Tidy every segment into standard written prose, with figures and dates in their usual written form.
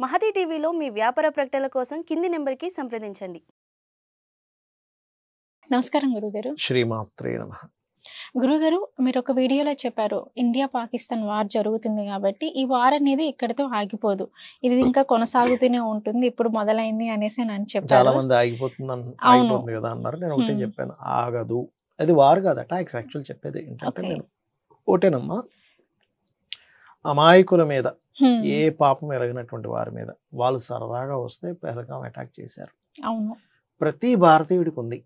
మహతి టీవీలో మీ వ్యాపార ప్రకటనల కోసం కింది నెంబర్కి సంప్రదించండి. నమస్కారం గురుగారు. శ్రీమాత్రే నమః. గురుగారు, మీరు ఒక వీడియోలో చెప్పారు ఇండియా పాకిస్తాన్ వార్ జరుగుతుంది కాబట్టి ఈ వార్ అనేది ఇక్కడితో ఆగిపోదు, ఇది ఇంకా కొనసాగుతూనే ఉంటుంది, ఇప్పుడు మొదలైంది అనేసి అని చెప్పారు. చాలా మంది ఆగిపోతుంది కదా అన్నారు. నేను ఒకటే చెప్పాను, ఆగదు. అది వార్ కాదు, అటాక్స్. యాక్చువల్ చెప్పేది ఏంటంటే నేను ఒకటేనమ్మా, అమాయకుల మీద ఏ పాపం ఎరగినటువంటి వారి మీద వాళ్ళు సరదాగా వస్తే పెహల్గాం అటాక్ చేశారు. అవును, ప్రతి భారతీయుడికి ఉంది.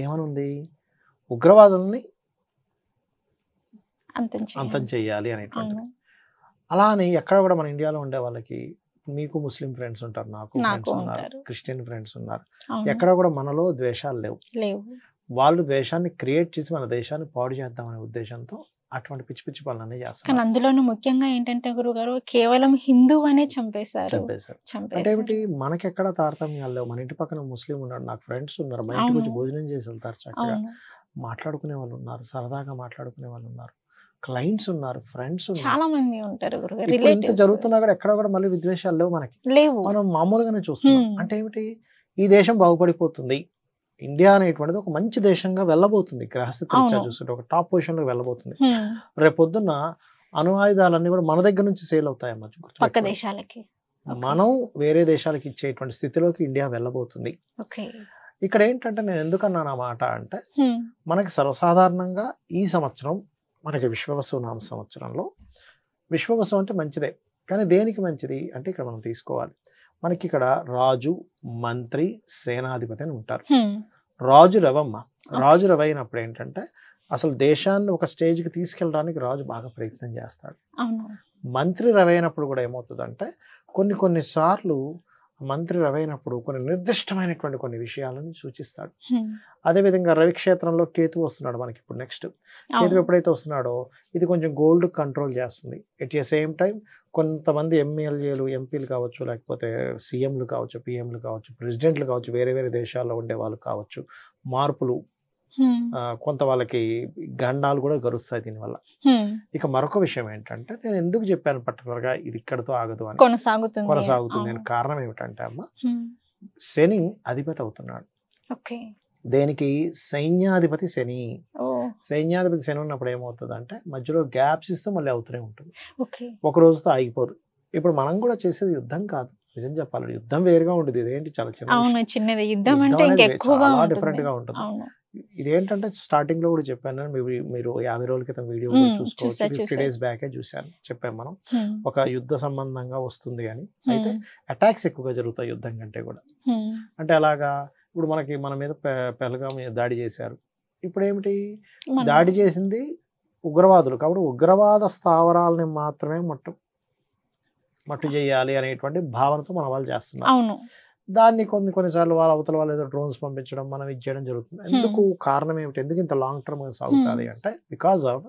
ఏమనుంది? ఉగ్రవాదుల్ని అంతం చెయ్యాలి అనేటువంటి. అలా అని ఎక్కడ కూడా మన ఇండియాలో ఉండే వాళ్ళకి, మీకు ముస్లిం ఫ్రెండ్స్ ఉంటారు, నాకు ఫ్రెండ్స్ ఉన్నారు, క్రిస్టియన్ ఫ్రెండ్స్ ఉన్నారు, ఎక్కడ కూడా మనలో ద్వేషాలు లేవు. వాళ్ళు ద్వేషాన్ని క్రియేట్ చేసి మన దేశాన్ని పాడు చేద్దామనే ఉద్దేశంతో అటువంటి పిచ్చి పిచ్చి పనులన్నీ చేస్తారు. కానీ అందులోనూ ముఖ్యంగా ఏంటంటే గురుగారు, కేవలం హిందూ అనే చంపేశారు. అంటే ఏమిటి, మనకి ఎక్కడ తారతమ్యాలు లేవు. మన ఇంటి పక్కన ముస్లిం ఉన్నాడు, నాకు ఫ్రెండ్స్ ఉన్నారు, మా ఇంటికి వచ్చి భోజనం చేసి వెళ్తారు, చక్కగా మాట్లాడుకునే వాళ్ళు ఉన్నారు, సరదాగా మాట్లాడుకునే వాళ్ళు ఉన్నారు, క్లయింట్స్ ఉన్నారు, ఫ్రెండ్స్ ఉన్నారు, చాలా మంది ఉంటారు. ఇంత జరుగుతున్నా కూడా ఎక్కడ కూడా మళ్ళీ విద్వేషాలు లేవు, మనకి లేవు. మనం మామూలుగానే చూస్తున్నాం. అంటే ఏమిటి, ఈ దేశం బాగుపడిపోతుంది, ఇండియా అనేటువంటిది ఒక మంచి దేశంగా వెళ్ళబోతుంది, గ్రహస్థితి చూస్తుంటే ఒక టాప్ పొజిషన్ లో వెళ్ళబోతుంది. రేపొద్దున్న అణు ఆయుధాలన్నీ కూడా మన దగ్గర నుంచి సేల్ అవుతాయమ్మా, పక్క దేశాలకి. మనం వేరే దేశాలకి ఇచ్చేటువంటి స్థితిలోకి ఇండియా వెళ్ళబోతుంది. ఇక్కడ ఏంటంటే నేను ఎందుకన్నాను ఆ మాట అంటే, మనకి సర్వసాధారణంగా ఈ సంవత్సరం మనకి విశ్వవసు నామ సంవత్సరంలో, విశ్వవసు అంటే మంచిదే, కానీ దేనికి మంచిది అంటే ఇక్కడ మనం తీసుకోవాలి. మనకి ఇక్కడ రాజు, మంత్రి, సేనాధిపతి అని ఉంటారు. రాజు రవమ్మ, రాజు రవ అయినప్పుడు ఏంటంటే అసలు దేశాన్ని ఒక స్టేజ్కి తీసుకెళ్ళడానికి రాజు బాగా ప్రయత్నం చేస్తాడు. మంత్రి రవైనప్పుడు కూడా ఏమవుతుందంటే కొన్ని సార్లు మంత్రి రవైనప్పుడు కొన్ని నిర్దిష్టమైనటువంటి కొన్ని విషయాలను సూచిస్తాడు. అదేవిధంగా రవిక్షేత్రంలో కేతు వస్తున్నాడు మనకి ఇప్పుడు. నెక్స్ట్ కేతు ఎప్పుడైతే వస్తున్నాడో ఇది కొంచెం గోల్డ్ కంట్రోల్ చేస్తుంది. ఎట్ ద సేమ్ టైం కొంతమంది ఎమ్మెల్యేలు, ఎంపీలు కావచ్చు, లేకపోతే సీఎంలు కావచ్చు, పిఎంలు కావచ్చు, ప్రెసిడెంట్లు కావచ్చు, వేరే వేరే దేశాల్లో ఉండే వాళ్ళు కావచ్చు, మార్పులు, కొంత వాళ్ళకి గండాలు కూడా గరుస్తాయి దీనివల్ల. ఇక మరొక విషయం ఏంటంటే, నేను ఎందుకు చెప్పాను పర్టికులర్ గా ఇది ఇక్కడతో ఆగదు అని, కొనసాగుతుంది అని కారణం ఏమిటంటే అమ్మ, శని అధిపతి అవుతున్నాడు. దేనికి? సైన్యాధిపతి శని. సైన్యాధిపతి శని ఉన్నప్పుడు ఏమవుతుంది అంటే మధ్యలో గ్యాప్స్ ఇస్తూ మళ్ళీ అవుతూనే ఉంటుంది, ఒక రోజుతో ఆగిపోదు. ఇప్పుడు మనం కూడా చేసేది యుద్ధం కాదు, నిజం చెప్పాలి యుద్ధం వేరుగా ఉంటుంది, ఇదేంటి చాలా చిన్నది, యుద్ధం అంటే డిఫరెంట్ గా ఉంటుంది. ఇదేంటంటే స్టార్టింగ్ లో కూడా చెప్పాను, మీరు 50 రోజుల క్రితం వీడియో చూసుకోవచ్చు, 50 days బ్యాకే చూశాను, చెప్పాను మనం ఒక యుద్ధ సంబంధంగా వస్తుంది అని. అయితే అటాక్స్ ఎక్కువగా జరుగుతాయి యుద్ధం కంటే కూడా. అంటే అలాగా ఇప్పుడు మనకి మన మీద పెహల్గాం దాడి చేశారు. ఇప్పుడు ఏమిటి, దాడి చేసింది ఉగ్రవాదులు, కాబట్టి ఉగ్రవాద స్థావరాలని మాత్రమే మట్టు చేయాలి అనేటువంటి భావనతో మన వాళ్ళు చేస్తున్నారు. దాన్ని కొన్నిసార్లు వాళ్ళ అవతల వాళ్ళు ఏదో డ్రోన్స్ పంపించడం, మనం ఇది చేయడం జరుగుతుంది. ఎందుకు? కారణం ఏమిటి, ఎందుకు ఇంత లాంగ్ టర్మ్ సాగుతుంది అంటే, బికాజ్ ఆఫ్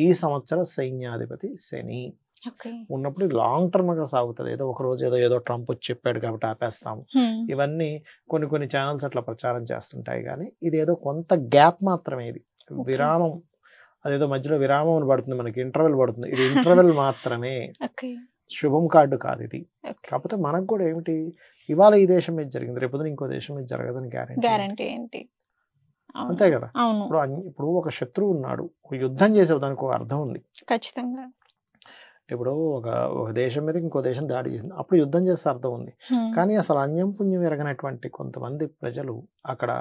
ఈ సంవత్సర సైన్యాధిపతి శని ఉన్నప్పుడు లాంగ్ టర్మ్ గా సాగుతుంది. ఏదో ఒక రోజు ఏదో ట్రంప్ వచ్చి చెప్పాడు కాబట్టి ఆపేస్తాము, ఇవన్నీ కొన్ని ఛానల్స్ అట్లా ప్రచారం చేస్తుంటాయి. కానీ ఇది ఏదో కొంత గ్యాప్ మాత్రమే, ఇది విరామం, అదేదో మధ్యలో విరామం పడుతుంది, మనకి ఇంటర్వెల్ పడుతుంది, ఇది ఇంటర్వెల్ మాత్రమే, శుభం కార్డు కాదు ఇది. కాకపోతే మనకు కూడా ఏమిటి, ఇవాళ ఈ దేశం మీద జరిగింది, రేపు ఇంకో దేశం మీద జరగదని గ్యారెంటీ ఏంటి? అంతే కదా. ఇప్పుడు ఒక శత్రువు ఉన్నాడు, ఒక యుద్ధం చేసే దానికి ఒక అర్థం ఉంది ఖచ్చితంగా. ఇప్పుడు ఒక దేశం మీద ఇంకో దేశం దాడి చేసింది, అప్పుడు యుద్ధం చేస్తే అర్థం ఉంది. కానీ అసలు అన్యం పుణ్యం ఎరగనటువంటి కొంతమంది ప్రజలు అక్కడ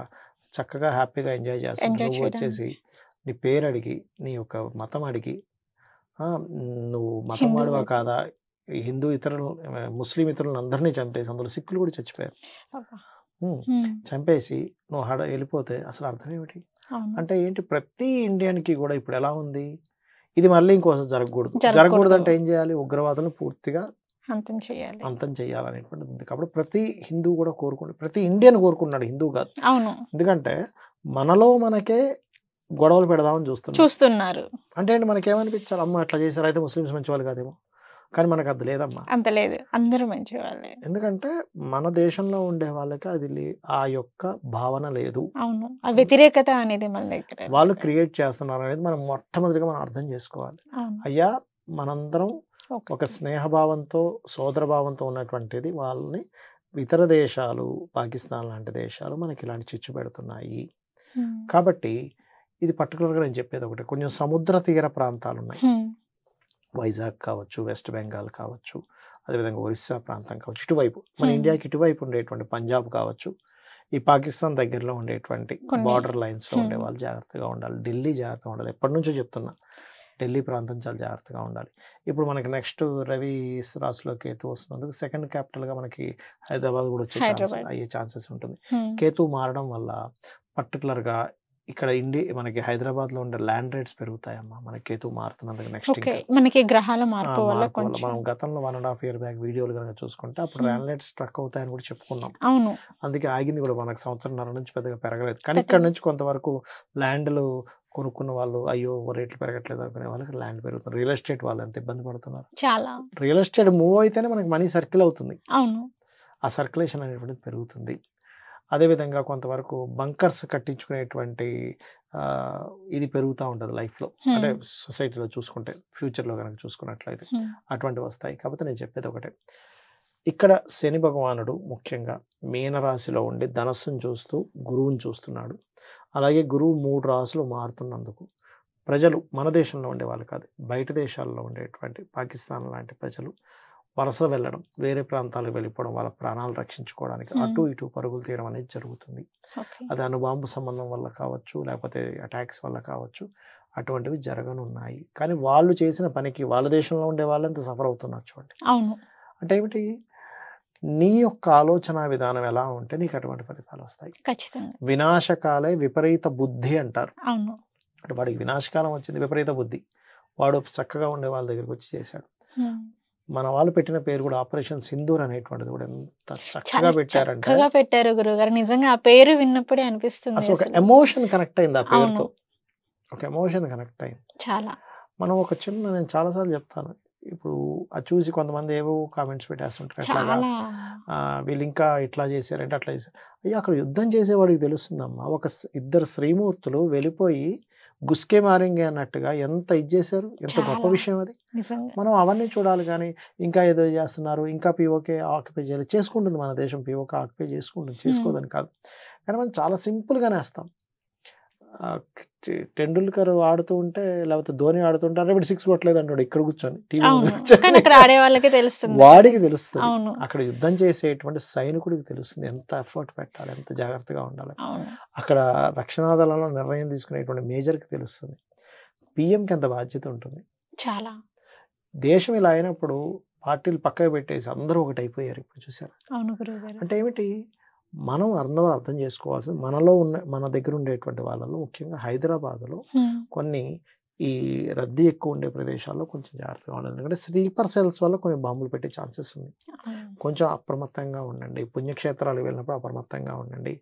చక్కగా హ్యాపీగా ఎంజాయ్ చేస్తారు. నువ్వు వచ్చేసి నీ పేరు అడిగి, నీ యొక్క మతం అడిగి, నువ్వు మతం వాడువా కాదా, హిందూ ఇతరులు, ముస్లిం ఇతరులను అందరినీ చంపేసి, అందులో సిక్కులు కూడా చచ్చిపోయారు, చంపేసి నువ్వు వెళ్ళిపోతే అసలు అర్థం ఏమిటి? అంటే ఏంటి, ప్రతి ఇండియన్కి కూడా ఇప్పుడు ఎలా ఉంది, ఇది మళ్ళీ ఇంకోసారి జరగకూడదు అంటే ఏం చేయాలి, ఉగ్రవాదులను పూర్తిగా అంతం చేయాలనేటువంటిది ఉంది. కాబట్టి ప్రతి హిందూ కూడా కోరుకుంటాడు, ప్రతి ఇండియన్ కోరుకుంటున్నాడు, హిందూ కాదు. ఎందుకంటే మనలో మనకే గొడవలు పెడదామని చూస్తున్నారు. అంటే ఏంటి, మనకేమనిపించాలి, అమ్మ అట్లా చేశారు, అయితే ముస్లిమ్స్ మంచి వాళ్ళు కాదేమో, కానీ మనకు అది లేదమ్మా, అంత లేదు, అందరూ మంచి వాళ్ళే. ఎందుకంటే మన దేశంలో ఉండే వాళ్ళకి అది ఆ యొక్క భావన లేదు. అవును, ఆ వ్యతిరేకత అనేది మన దగ్గర వాళ్ళు క్రియేట్ చేస్తున్నారు అనేది మనం మొట్టమొదటిగా మనం అర్థం చేసుకోవాలి. అయ్యా, మనందరం ఒక స్నేహభావంతో సోదరభావంతో ఉన్నటువంటిది వాళ్ళని ఇతర దేశాలు పాకిస్తాన్ లాంటి దేశాలు మనకి ఇలాంటి చిచ్చు పెడుతున్నాయి. కాబట్టి ఇది పర్టికులర్గా నేను చెప్పేది ఒకటి, కొంచెం సముద్ర తీర ప్రాంతాలు ఉన్నాయి, వైజాగ్ కావచ్చు, వెస్ట్ బెంగాల్ కావచ్చు, అదేవిధంగా ఒరిస్సా ప్రాంతం కావచ్చు, ఇటువైపు మన ఇండియాకి ఇటువైపు ఉండేటువంటి పంజాబ్ కావచ్చు, ఈ పాకిస్తాన్ దగ్గరలో ఉండేటువంటి బార్డర్ లైన్స్లో ఉండే వాళ్ళు జాగ్రత్తగా ఉండాలి. ఢిల్లీ జాగ్రత్తగా ఉండాలి. ఎప్పటి నుంచో చెప్తున్నా, ఢిల్లీ ప్రాంతం చాలా జాగ్రత్తగా ఉండాలి. ఇప్పుడు మనకి నెక్స్ట్ రవి రాశిలో కేతు వస్తున్నందుకు సెకండ్ క్యాపిటల్గా మనకి హైదరాబాద్ కూడా వచ్చే అయ్యే ఛాన్సెస్ ఉంటుంది. కేతు మారడం వల్ల పర్టికులర్గా ఇక్కడ మనకి హైదరాబాద్ లో ఉండే ల్యాండ్ రేట్స్ పెరుగుతాయమ్మా, మనకి కేతు మారుతున్నందుకు. నెక్స్ట్ మనకి గ్రహాల మార్పు వల్ల మనం గతంలో 1.5 year బ్యాక్ వీడియోలు కనుక చూసుకుంటే అప్పుడు ల్యాండ్ రేట్స్ స్ట్రక్ అవుతాయని కూడా చెప్పుకున్నాం. అవును, అందుకే ఆగింది కూడా, మనకు సంవత్సరంన్నర నుంచి పెద్దగా పెరగలేదు. కానీ ఇక్కడ నుంచి కొంతవరకు ల్యాండ్లు కొనుక్కున్న వాళ్ళు అయ్యో రేట్లు పెరగట్లేదు అనుకునే వాళ్ళకి ల్యాండ్ పెరుగుతుంది. రియల్ ఎస్టేట్ వాళ్ళు ఎంత ఇబ్బంది పడుతున్నారు. చాలా రియల్ ఎస్టేట్ మూవ్ అయితేనే మనకి మనీ సర్కిల్ అవుతుంది. అవును, ఆ సర్క్యులేషన్ అనేటువంటిది పెరుగుతుంది. అదేవిధంగా కొంతవరకు బంకర్స్ కట్టించుకునేటువంటి ఇది పెరుగుతూ ఉంటుంది లైఫ్లో, అంటే సొసైటీలో చూసుకుంటే ఫ్యూచర్లో కనుక చూసుకున్నట్లయితే అటువంటివి వస్తాయి. కాకపోతే నేను చెప్పేది ఒకటే, ఇక్కడ శని భగవానుడు ముఖ్యంగా మీనరాశిలో ఉండి ధనస్సును చూస్తూ గురువుని చూస్తున్నాడు. అలాగే గురువు 3 రాశులు మారుతున్నందుకు ప్రజలు మన దేశంలో ఉండే వాళ్ళు కాదు, బయట దేశాల్లో ఉండేటువంటి పాకిస్తాన్ లాంటి ప్రజలు వలస వెళ్ళడం, వేరే ప్రాంతాలకు వెళ్ళిపోవడం, వాళ్ళ ప్రాణాలు రక్షించుకోవడానికి అటు ఇటు పరుగులు తీయడం అనేది జరుగుతుంది. అది అణుబాంబు సంబంధం వల్ల కావచ్చు, లేకపోతే అటాక్స్ వల్ల కావచ్చు, అటువంటివి జరగనున్నాయి. కానీ వాళ్ళు చేసిన పనికి వాళ్ళ దేశంలో ఉండే వాళ్ళు ఎంత సఫర్ అవుతున్నారు చూడండి. అవును, అంటే ఏమిటి, నీ యొక్క ఆలోచన విధానం ఎలా ఉంటే నీకు అటువంటి ఫలితాలు వస్తాయి. ఖచ్చితంగా వినాశకాలే విపరీత బుద్ధి అంటారు. అవును, అంటే వాడికి వినాశకాలం వచ్చింది, విపరీత బుద్ధి, వాడు చక్కగా ఉండే వాళ్ళ దగ్గరికి వచ్చి చేశాడు. మన వాళ్ళు పెట్టిన పేరు కూడా ఆపరేషన్ సింధూర్ అనేటువంటిది కూడా ఎంత చక్కగా పెట్టారు గురుగారు. నిజంగా ఆ పేరు విన్నప్పుడే అనిపిస్తుంది, అసలు ఒక ఎమోషన్ కనెక్ట్ అయింది ఆ పేరుతో, ఒక ఎమోషన్ కనెక్ట్ అయింది చాలా. మనం ఒక నేను చాలాసార్లు చెప్తాను, ఇప్పుడు అది చూసి కొంతమంది ఏవో కామెంట్స్ పెట్టేస్తుంటారు, వీళ్ళు ఇంకా ఇట్లా చేశారంటే అట్లా చేశారు. అయ్యో అక్కడ యుద్ధం చేసేవాడికి తెలుస్తుందమ్మా, ఒక 2 శ్రీమూర్తులు వెళ్ళిపోయి గుస్కే మారింగే అన్నట్టుగా ఎంత ఇది చేశారు, ఎంత గొప్ప విషయం అది. మనం అవన్నీ చూడాలి. కానీ ఇంకా ఏదో చేస్తున్నారు, ఇంకా పీఓకే ఆక్యుపై చేయాలి, చేసుకుంటుంది మన దేశం, పీఓకే ఆక్యుపై చేసుకుంటుంది, చేసుకోదని కాదు. కానీ మనం చాలా సింపుల్గానే వేస్తాం. టెండూల్కర్ ఆడుతూ ఉంటే, లేకపోతే ధోని ఆడుతుంటే అరే ఇప్పుడు 6 కొట్టలేదు అంటాడు ఇక్కడ కూర్చొని, వాడికి తెలుస్తుంది. అక్కడ యుద్ధం చేసేటువంటి సైనికుడికి తెలుస్తుంది ఎంత ఎఫర్ట్ పెట్టాలి, ఎంత జాగ్రత్తగా ఉండాలి. అక్కడ రక్షణాదళంలో నిర్ణయం తీసుకునేటువంటి మేజర్కి తెలుస్తుంది, పిఎంకి ఎంత బాధ్యత ఉంటుంది. చాలా దేశం ఇలా అయినప్పుడు పార్టీలు పక్కకు పెట్టేసి అందరూ ఒకటి అయిపోయారు. ఇప్పుడు చూసారు. అంటే ఏమిటి, మనం అర్థం చేసుకోవాల్సింది, మన దగ్గర ఉండేటువంటి వాళ్ళలో ముఖ్యంగా హైదరాబాద్లో కొన్ని ఈ రద్దీ ఎక్కువ ఉండే ప్రదేశాల్లో కొంచెం జాగ్రత్తగా ఉండాలి. ఎందుకంటే స్లీపర్ సెల్స్ వల్ల కొన్ని బాంబులు పెట్టే ఛాన్సెస్ ఉంది. కొంచెం అప్రమత్తంగా ఉండండి. పుణ్యక్షేత్రాలకు వెళ్ళినప్పుడు అప్రమత్తంగా ఉండండి.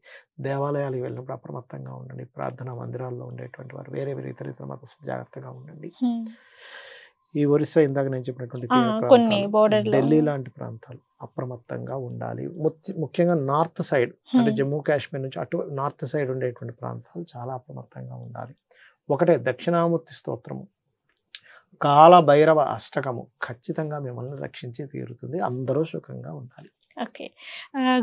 దేవాలయాలకు వెళ్ళినప్పుడు అప్రమత్తంగా ఉండండి. ప్రార్థనా మందిరాల్లో ఉండేటువంటి వారు వేరే ఇతర మతస్థులు జాగ్రత్తగా ఉండండి. ఈ ఒరిస్సా ఇందాక నేను చెప్పినటువంటి ఢిల్లీ లాంటి ప్రాంతాలు అప్రమత్తంగా ఉండాలి. ముఖ్యంగా నార్త్ సైడ్, అంటే జమ్మూ కాశ్మీర్ నుంచి అటు నార్త్ సైడ్ ఉండేటువంటి ప్రాంతాలు చాలా అప్రమత్తంగా ఉండాలి. ఒకటే దక్షిణామూర్తి స్తోత్రము, కాల భైరవ అష్టకము ఖచ్చితంగా మిమ్మల్ని రక్షించి తీరుతుంది. అందరూ సుఖంగా ఉండాలి. ఓకే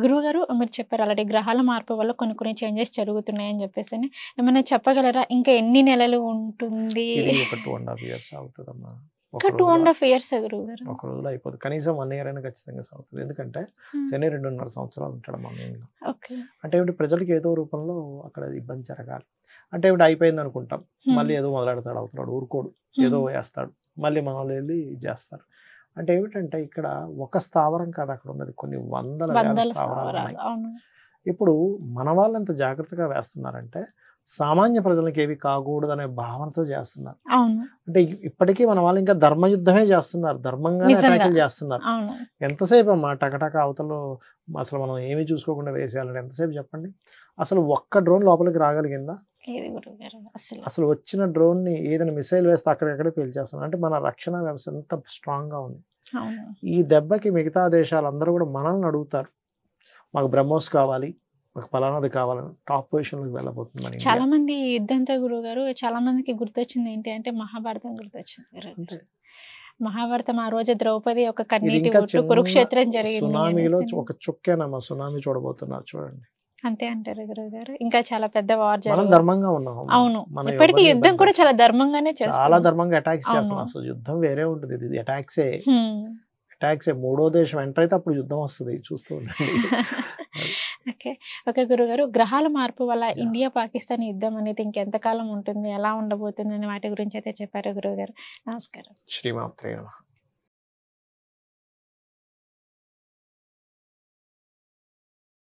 గురువు గారు, మీరు చెప్పారు అలాంటి గ్రహాల మార్పు వల్ల కొన్ని చేంజెస్ జరుగుతున్నాయని చెప్పేసి, ఏమైనా చెప్పగలరా? ఇంకా ఎన్ని నెలలు ఉంటుంది? ఒక 2.5 years అవుతుందమ్మా. 2.5 years గురువు గారు? ఒక రోజులో అయిపోతుంది. కనీసం 1 year అయినా ఖచ్చితంగా సాగుతుంది. ఎందుకంటే శని 2.5 సంవత్సరాలు ఉంటాడమ్మా మెయిన్గా. అంటే ఏమిటి, ప్రజలకి ఏదో రూపంలో అక్కడ ఇబ్బంది జరగాలి. అంటే ఏమిటి, అయిపోయింది అనుకుంటాం, మళ్ళీ ఏదో మొదలెడతాడు, అవుతున్నాడు, ఊరుకోడు, ఏదో వేస్తాడు, మళ్ళీ మన వాళ్ళు వెళ్ళి చేస్తారు. అంటే ఏమిటంటే ఇక్కడ ఒక స్థావరం కాదు అక్కడ ఉన్నది, కొన్ని వందల స్థావరాలు ఉన్నాయి. ఇప్పుడు మన వాళ్ళు ఎంత జాగ్రత్తగా వేస్తున్నారంటే సామాన్య ప్రజలకు ఏవి కాకూడదు అనే భావనతో చేస్తున్నారు. అంటే ఇప్పటికీ మన వాళ్ళు ఇంకా ధర్మయుద్ధమే చేస్తున్నారు, ధర్మంగానే అటాకులు చేస్తున్నారు. ఎంతసేపు అమ్మా టకటక అవతల అసలు మనం ఏమీ చూసుకోకుండా వేసేయాలంటే ఎంతసేపు చెప్పండి. అసలు ఒక్క డ్రోన్ లోపలికి రాగలిగిందా? అసలు వచ్చిన డ్రోన్ ని ఏదైనా మిసైల్ వేస్తే అక్కడెక్కడ పేల్చేస్తున్నారు. అంటే మన రక్షణ వ్యవస్థ ఎంత స్ట్రాంగ్ గా ఉంది. ఈ దెబ్బకి మిగతా దేశాలందరూ కూడా మనల్ని అడుగుతారు, మాకు బ్రహ్మోస్ కావాలి, మాకు ఫలానాది కావాలని టాప్ పొజిషన్లోకి వెళ్ళబోతుంది. చాలా మంది యుద్ధంతో గురువు గారు చాలా మందికి గుర్తొచ్చింది ఏంటి అంటే మహాభారతం గుర్తొచ్చింది. మహాభారతం ఆ రోజు ద్రౌపది ఒక ఇది కన్నీటి ఇంకా ఒట్టు, చిన్న కురుక్షేత్రం జరిగింది సునామీలో అనేసి. ఒక చుక్కేనమ్మా, సునామీ చూడబోతున్నారు చూడండి. అంతే అంటారు గురువు గారు. ఇంకా చాలా పెద్ద వార్ మనం జరుగు. ధర్మంగా ఉన్నాం. అవును, మనం ఇప్పటికీ ఎవరిని యుద్ధం ఇబ్బంది కూడా పెట్టం. చాలా ధర్మంగానే చాలా చేస్తారు. ధర్మంగా అటాక్స్ చేస్తున్నాం. అవును. అసలు యుద్ధం వేరే ఉంటుంది. ఇది అటాక్సే మూడో దేశం ఎంటర్ అయితే అప్పుడు యుద్ధం వస్తుంది, చూస్తూ ఉండండి. ఓకే ఓకే గురుగారు, గ్రహాల మార్పు వల్ల ఇండియా పాకిస్తాన్ యుద్ధం అనేది ఇంకెంతకాలం ఉంటుంది, ఎలా ఉండబోతుంది అనే వాటి గురించి అయితే చెప్పారు గురువు గారు. నమస్కారం. శ్రీమాత్రే నమః.